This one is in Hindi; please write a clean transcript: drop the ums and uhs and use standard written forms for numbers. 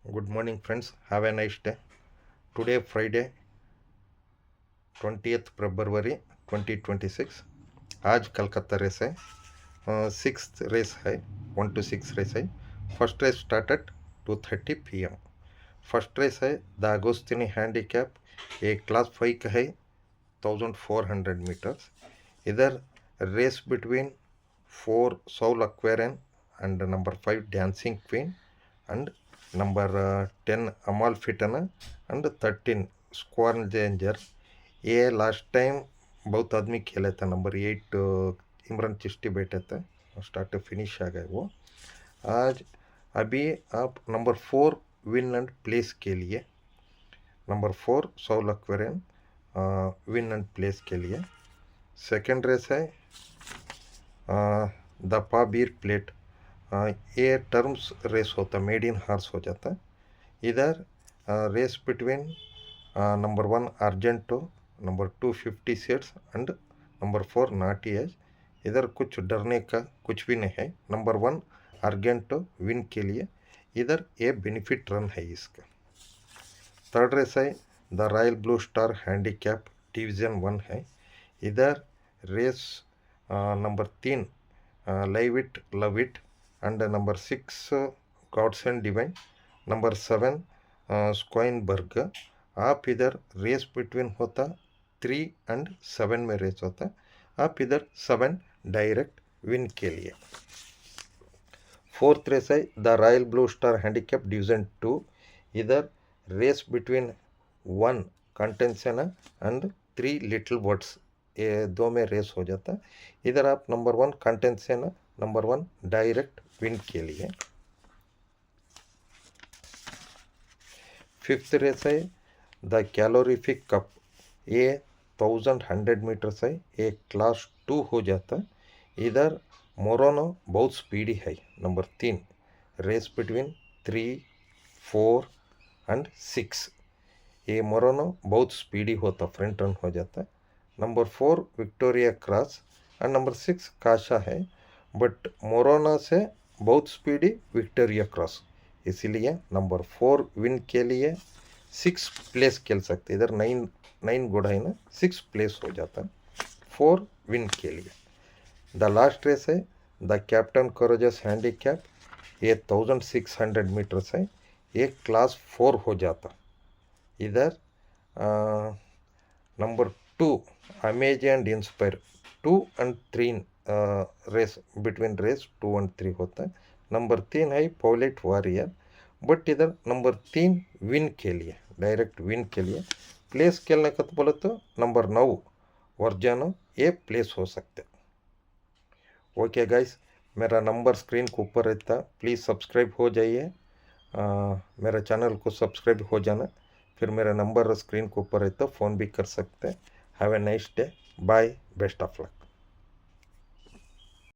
Good morning, friends. Have a nice day. Today, Friday, 20th February 2026. आज कलकत्ता रेस है. सिक्स्थ रेस है. 1 to 6 रेस है. First race start at 2:30 PM. First race है द अगोस्तिनी हैंडीकैप. ये क्लास 5 का है. 1400 मीटर्स. इधर race between 4 Soul Aquarian and number 5 Dancing Queen and number 10 Amalfitana and 13 Squirrel Danger. ये लास्ट टाइम बहुत आदमी खेले थे. नंबर 8 इमरान चिश्ती बैठे थे. स्टार्ट फिनिश आ गए वो. आज अभी आप नंबर 4 विन एंड प्लेस के लिए, number 4 Soul Aquarian win and place के लिए. सेकेंड रेस है द पाबीर प्लेट. ये टर्म्स रेस होता है, मेड इन हार्स हो जाता है. इधर race between number 1 Argento, number 2 50 sets and number 4 naughty edge. इधर कुछ डरने का कुछ भी नहीं है. नंबर 1 अर्जेंटो विन के लिए. इधर ये बेनिफिट रन है इसका. थर्ड रेस है the royal blue star handicap division 1 है. इधर race number 3 live it love it and number 6 gods and divine, number 7 स्क्वाइनबर्ग. आप इधर रेस बिटवीन होता 3 and 7 में रेस होता. आप इधर 7 डायरेक्ट विन के लिए. फोर्थ रेस है the royal blue star handicap division 2. इधर race between 1 contention and 3 little words. ये दो में रेस हो जाता. इधर आप number 1 contention, number 1 direct win के लिए. फिफ्थ रेस है द कैलोरीफिक कप. ये 1100 मीटर्स है. ये क्लास 2 हो जाता. इधर मोरोनो बहुत स्पीडी है. Number 3 race between 3, 4 and 6. ये मोरोनो बहुत स्पीडी होता, फ्रंट रन हो जाता. Number 4 Victoria cross and number 6 काशा है. बट मोरोना से बहुत स्पीडी विक्टोरिया क्रॉस, इसीलिए नंबर 4 विन के लिए 6 प्लेस खेल सकते. इधर 9 घोड़ा है ना, 6 प्लेस हो जाता 4 विन के लिए. द लास्ट रेस है द कैप्टन कोरोजस हैंडीकैप. ये 1600 मीटर्स है. ये क्लास 4 हो जाता. इधर number 2 amaze and inspire 2 and 3 race between race 2 and 3 होता है. नंबर 3 है पॉलेट वॉरियर. बट इधर नंबर 3 विन के लिए, डायरेक्ट विन के लिए प्लेस खेलने का तो बोले तो नंबर 9 वर्जानो ये प्लेस हो सकते. ओके गाइस, मेरा नंबर स्क्रीन के ऊपर रहता. प्लीज़ सब्सक्राइब हो जाइए. मेरा चैनल को सब्सक्राइब हो जाना. फिर मेरा नंबर स्क्रीन के ऊपर रहता, फ़ोन भी कर सकते हैं. Have a nice day. Bye. Best of luck.